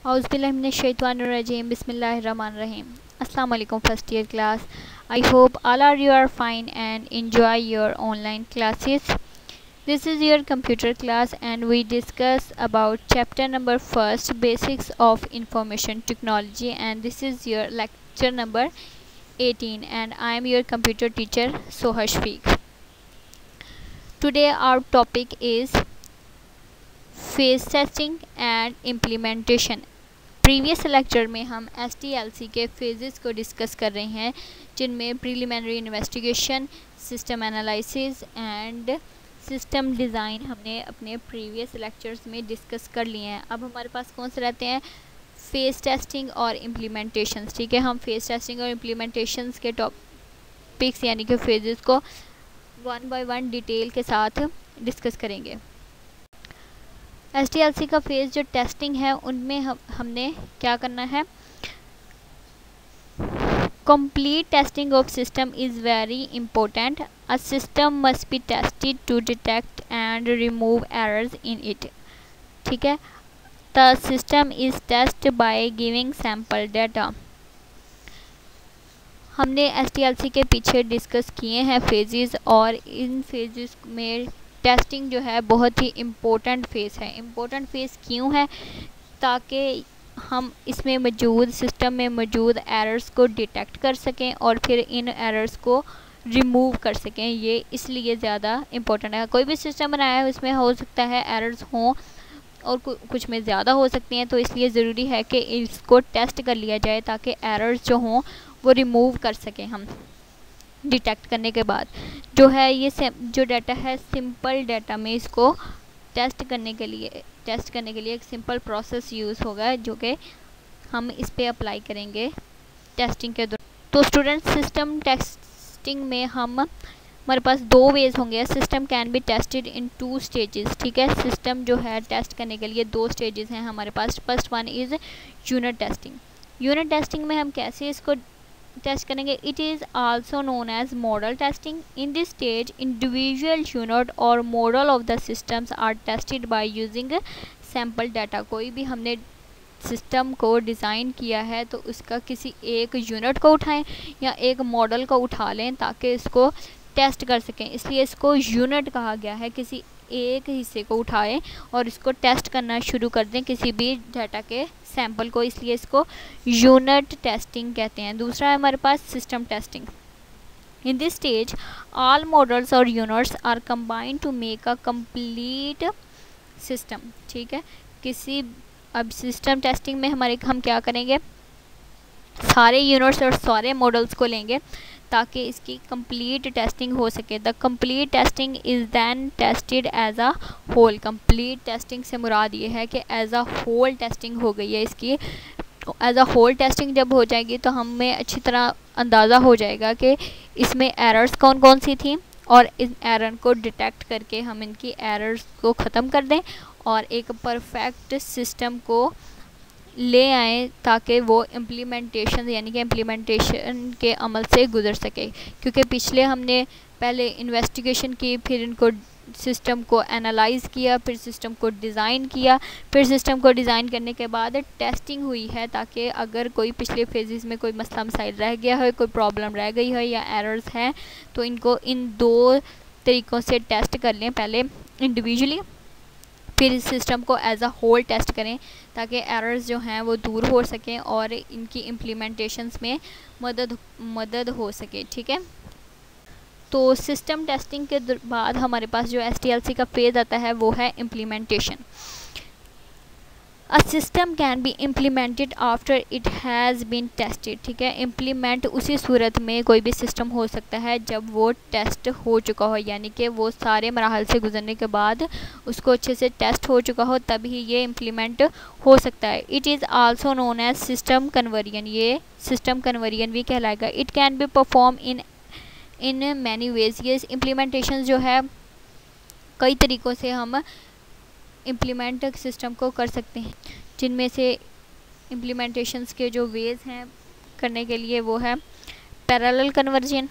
Auzubillahiminash-shaytanir-rajim. Bismillahir-rahmanir-rahim. Assalamu alaikum first year class. I hope all are you are fine and enjoy your online classes. This is your computer class and we discuss about chapter number first, basics of information technology, and this is your lecture number 18 and I am your computer teacher Soha Shafiq. Today our topic is face testing and implementation. Previous lecture में हम STLC के phases को discuss कर रहे हैं, जिनमें preliminary investigation, system analysis and system design हमने अपने प्रीवियस लेक्चर्स में डिस्कस कर लिए हैं। अब हमारे पास कौन से रहते हैं? फेस टेस्टिंग और इम्प्लीमेंटेशंस। ठीक है, हम फेस टेस्टिंग और इम्प्लीमेंटेशंस के टॉपिक्स यानी कि फेजेस को वन बाय वन डिटेल के साथ डिस्कस करेंगे। STLC का फेज़ जो टेस्टिंग है उनमें हमने क्या करना है? Complete testing of system is very important. A system must be tested to detect and remove errors in it. ठीक है, the system is test by giving sample data. हमने STLC के पीछे डिस्कस किए हैं फेजेस, और इन फेजेस में testing जो है बहुत ही इम्पोर्टेंट फेज़ है। इम्पोर्टेंट फेज़ क्यों है? ताकि हम इसमें मौजूद सिस्टम में मौजूद एरर्स को डिटेक्ट कर सकें और फिर इन एरर्स को रिमूव कर सकें। ये इसलिए ज़्यादा इम्पोर्टेंट है। कोई भी सिस्टम बनाया है उसमें हो सकता है एरर्स हों और कुछ में ज़्यादा हो सकती हैं, तो इसलिए ज़रूरी है कि इसको टेस्ट कर लिया जाए ताकि एरर्स जो हों वो रिमूव कर सकें हम डिटेक्ट करने के बाद। जो है ये जो डाटा है सिंपल डाटा में इसको टेस्ट करने के लिए एक सिंपल प्रोसेस यूज़ होगा, जो कि हम इस पे अप्लाई करेंगे टेस्टिंग के दौरान। तो स्टूडेंट, सिस्टम टेस्टिंग में हमारे पास दो वेज होंगे। System can be tested in 2 stages. ठीक है, सिस्टम जो है टेस्ट करने के लिए 2 स्टेजेस हैं हमारे पास। First one is unit testing. Unit testing में हम कैसे इसको टेस्ट करेंगे? It is also known as model testing. In this stage individual unit और model of the systems are tested by using sample data. कोई भी हमने सिस्टम को डिज़ाइन किया है तो उसका किसी एक यूनिट को उठाएं या एक मॉडल को उठा लें ताकि इसको टेस्ट कर सकें, इसलिए इसको यूनिट कहा गया है। किसी एक हिस्से को उठाएं और इसको टेस्ट करना शुरू कर दें, किसी भी डाटा के सैंपल को, इसलिए इसको यूनिट टेस्टिंग कहते हैं। दूसरा है हमारे पास system testing. In this stage all models और units are combined to make a complete system. ठीक है, अब सिस्टम टेस्टिंग में हम क्या करेंगे? सारे यूनिट्स और सारे मॉडल्स को लेंगे ताकि इसकी कंप्लीट टेस्टिंग हो सके। The complete testing is then tested as a whole. Complete testing से मुराद ये है कि एज अ होल टेस्टिंग हो गई है इसकी। एज अ होल टेस्टिंग जब हो जाएगी तो हमें अच्छी तरह अंदाज़ा हो जाएगा कि इसमें एरर्स कौन कौन सी थी, और इन एरर को डिटेक्ट करके हम इनकी एरर्स को ख़त्म कर दें और एक परफेक्ट सिस्टम को ले आएँ ताकि वो इम्प्लीमेंटेशन यानी कि इम्प्लीमेंटेशन के अमल से गुजर सके। क्योंकि पिछले हमने पहले इन्वेस्टिगेशन की, फिर इनको सिस्टम को एनालाइज़ किया, फिर सिस्टम को डिज़ाइन किया, फिर सिस्टम को डिज़ाइन करने के बाद टेस्टिंग हुई है ताकि अगर कोई पिछले फेजेस में कोई मसला मसाइल रह गया हो, कोई प्रॉब्लम रह गई हो या एरर्स हैं, तो इनको इन 2 तरीक़ों से टेस्ट कर लें। पहले इंडिविजुअली, फिर इस सिस्टम को एज अ होल टेस्ट करें ताकि एरर्स जो हैं वो दूर हो सकें और इनकी इम्प्लीमेंटेशंस में मदद हो सके। ठीक है, तो सिस्टम टेस्टिंग के बाद हमारे पास जो STLC का फेज़ आता है वो है implementation. A system can be implemented after it has been tested. ठीक है, इम्प्लीमेंट उसी सूरत में कोई भी सिस्टम हो सकता है जब वो टेस्ट हो चुका हो, यानी कि वो सारे मराहल से गुजरने के बाद उसको अच्छे से टेस्ट हो चुका हो, तभी ये इम्प्लीमेंट हो सकता है। It is also known as system conversion. ये सिस्टम कन्वर्जन भी कहलाएगा। It can be perform in many ways. ये इम्प्लीमेंटेशन जो है कई तरीक़ों से हम इम्प्लीमेंट सिस्टम को कर सकते हैं, जिनमें से इम्प्लीमेंटेशंस के जो वेज हैं करने के लिए वो है पैरेलल कन्वर्जन,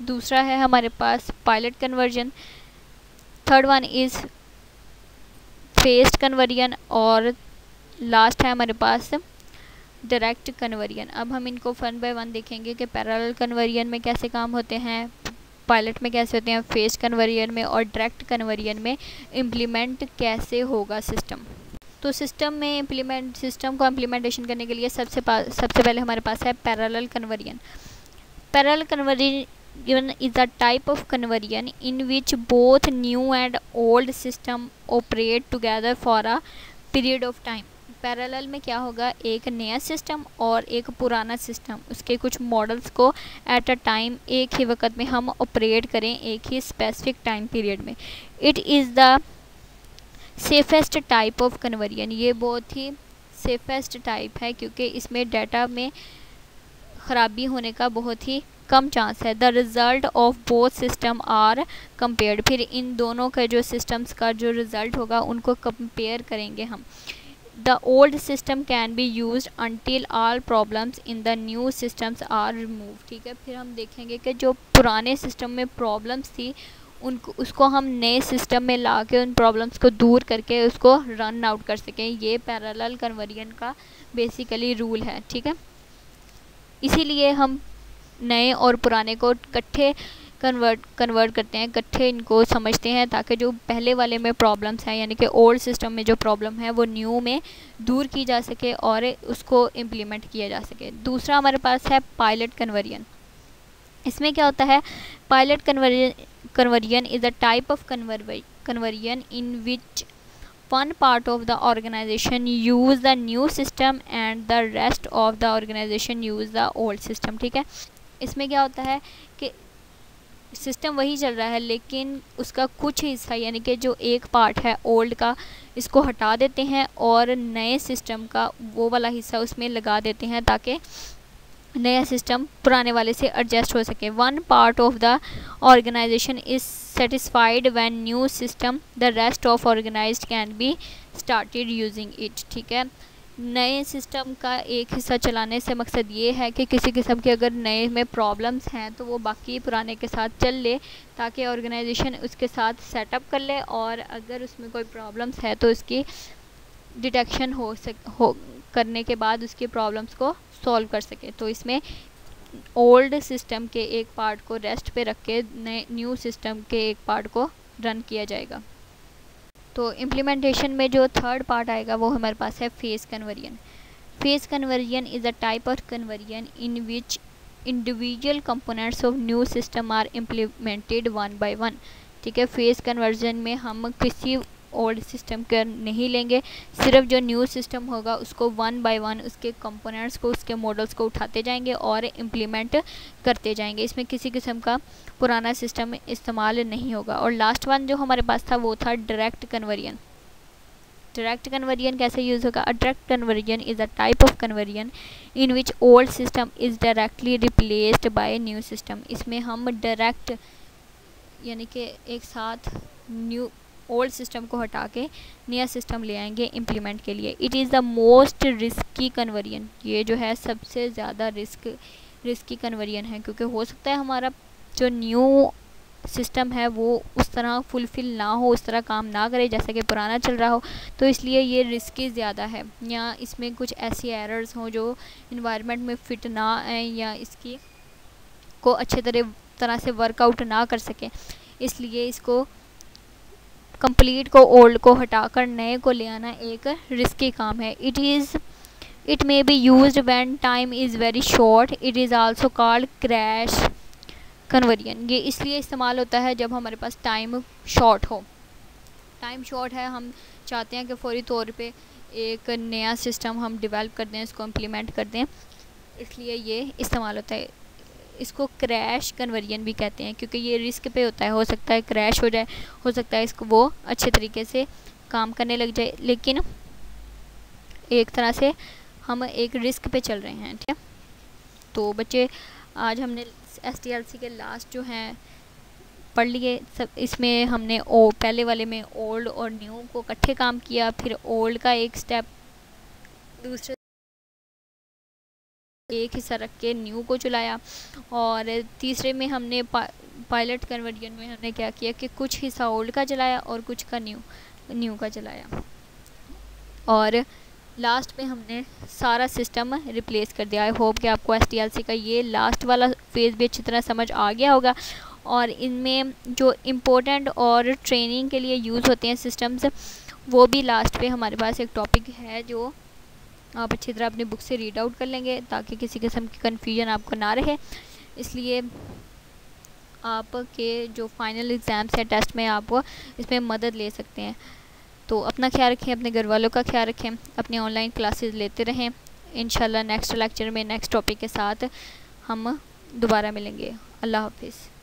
दूसरा है हमारे पास pilot conversion, third one is phased conversion, और लास्ट है हमारे पास डायरेक्ट कन्वर्जन। अब हम इनको वन बाय वन देखेंगे कि पैरेलल कन्वर्जन में कैसे काम होते हैं, पायलट में कैसे होते हैं, फेज कन्वर्जन में और डायरेक्ट कन्वर्जन में इम्प्लीमेंट कैसे होगा सिस्टम। तो सिस्टम को इम्प्लीमेंटेशन करने के लिए सबसे पहले हमारे पास है parallel conversion. Parallel conversion is a type of conversion in which both new and old system operate together for a period of time. Parallel में क्या होगा, एक नया सिस्टम और एक पुराना सिस्टम, उसके कुछ मॉडल्स को एट अ टाइम एक ही वक्त में हम ऑपरेट करें एक ही स्पेसिफिक टाइम पीरियड में। It is the safest type of conversion. ये बहुत ही सेफेस्ट टाइप है क्योंकि इसमें डाटा में ख़राबी होने का बहुत ही कम चांस है। The result of both system are compared. फिर इन दोनों का जो सिस्टम्स का जो रिज़ल्ट होगा उनको कंपेयर करेंगे हम। The old system can be use until all problems in the new systems are remove. ठीक है, फिर हम देखेंगे कि जो पुराने सिस्टम में प्रॉब्लम्स थी उसको हम नए सिस्टम में ला के उन प्रॉब्लम्स को दूर करके उसको रन आउट कर सकें। ये पैरेलल कन्वर्जन का बेसिकली रूल है। ठीक है, इसीलिए हम नए और पुराने को इकट्ठे कन्वर्ट करते हैं, इकट्ठे इनको समझते हैं ताकि जो पहले वाले में प्रॉब्लम्स हैं यानी कि ओल्ड सिस्टम में जो प्रॉब्लम है वो न्यू में दूर की जा सके और उसको इम्प्लीमेंट किया जा सके। दूसरा हमारे पास है पायलट कन्वर्जन। इसमें क्या होता है, pilot conversion is a type of conversion in which one part of the organization use the new system and the rest of the organization use the old system। ठीक है, इसमें क्या होता है कि सिस्टम वही चल रहा है लेकिन उसका कुछ हिस्सा यानी कि जो एक पार्ट है ओल्ड का इसको हटा देते हैं और नए सिस्टम का वो वाला हिस्सा उसमें लगा देते हैं ताकि नया सिस्टम पुराने वाले से एडजस्ट हो सके। One part of the organization is satisfied when new system the rest of organized can be started using it. ठीक है, नए सिस्टम का एक हिस्सा चलाने से मकसद ये है कि किसी किस्म के अगर नए में प्रॉब्लम्स हैं तो वो बाकी पुराने के साथ चल ले ताकि ऑर्गेनाइजेशन उसके साथ सेटअप कर ले और अगर उसमें कोई प्रॉब्लम्स है तो उसकी डिटेक्शन हो करने के बाद उसकी प्रॉब्लम्स को सॉल्व कर सके। तो इसमें ओल्ड सिस्टम के एक पार्ट को रेस्ट पे रख के न्यू सिस्टम के एक पार्ट को रन किया जाएगा। तो इम्प्लीमेंटेशन में जो थर्ड पार्ट आएगा वो हमारे पास है phase conversion. Phase conversion is a type of conversion in which individual components of new system are implemented one by one. ठीक है, फेज कन्वर्जन में हम किसी ओल्ड सिस्टम का नहीं लेंगे, सिर्फ जो न्यू सिस्टम होगा उसको वन बाय वन उसके कंपोनेंट्स को उसके मॉडल्स को उठाते जाएंगे और इम्प्लीमेंट करते जाएंगे। इसमें किसी किस्म का पुराना सिस्टम इस्तेमाल नहीं होगा। और लास्ट वन जो हमारे पास था वो था डायरेक्ट कन्वर्जन। डायरेक्ट कन्वर्जन कैसे यूज़ होगा, direct conversion is a type of conversion in which old system is directly replaced by new system. इसमें हम डायरेक्ट यानी कि एक साथ न्यू ओल्ड सिस्टम को हटा के नया सिस्टम ले आएंगे इम्प्लीमेंट के लिए। It is the most risky conversion. ये जो है सबसे ज़्यादा रिस्की कन्वर्जन है क्योंकि हो सकता है हमारा जो न्यू सिस्टम है वो उस तरह फुलफ़िल ना हो, उस तरह काम ना करे जैसा कि पुराना चल रहा हो, तो इसलिए ये रिस्की ज़्यादा है या इसमें कुछ ऐसी एरर्स हों जो इन्वायरमेंट में फ़िट ना आए या इसकी को अच्छे तरह से वर्कआउट ना कर सके, इसलिए इसको कंप्लीट को ओल्ड को हटाकर नए को ले आना एक रिस्की काम है। It may be used when time is very short. It is also called crash conversion. ये इसलिए इस्तेमाल होता है जब हमारे पास टाइम शॉर्ट हो। टाइम शॉर्ट है, हम चाहते हैं कि फौरी तौर पे एक नया सिस्टम हम डेवलप कर दें, इसको इम्प्लीमेंट कर दें, इसलिए ये इस्तेमाल होता है। इसको क्रैश कन्वर्जन भी कहते हैं क्योंकि ये रिस्क पे होता है, हो सकता है क्रैश हो जाए, हो सकता है इसको वो अच्छे तरीके से काम करने लग जाए, लेकिन एक तरह से हम एक रिस्क पे चल रहे हैं। ठीक है, तो बच्चे आज हमने STLC के लास्ट जो हैं पढ़ लिए सब। इसमें हमने पहले वाले में ओल्ड और न्यू को इकट्ठे काम किया, फिर ओल्ड का एक स्टेप दूसरे एक हिस्सा रख के न्यू को चलाया, और तीसरे में हमने पायलट कन्वर्जन में हमने क्या किया कि कुछ हिस्सा ओल्ड का चलाया और कुछ का न्यू का चलाया। और लास्ट में हमने सारा सिस्टम रिप्लेस कर दिया। आई होप कि आपको SDLC का ये लास्ट वाला फेज़ भी अच्छी तरह समझ आ गया होगा। और इनमें जो इम्पोर्टेंट और ट्रेनिंग के लिए यूज़ होते हैं सिस्टम्स, वो भी लास्ट पे हमारे पास एक टॉपिक है जो आप अच्छी तरह अपनी बुक से रीड आउट कर लेंगे ताकि किसी किस्म की कन्फ्यूजन आपको ना रहे। इसलिए आपके जो फाइनल एग्ज़ाम्स या टेस्ट में आप इसमें मदद ले सकते हैं। तो अपना ख्याल रखें, अपने घर वालों का ख्याल रखें, अपनी ऑनलाइन क्लासेस लेते रहें। इंशाल्लाह नेक्स्ट लेक्चर में नेक्स्ट टॉपिक के साथ हम दोबारा मिलेंगे। अल्लाह हाफिज़।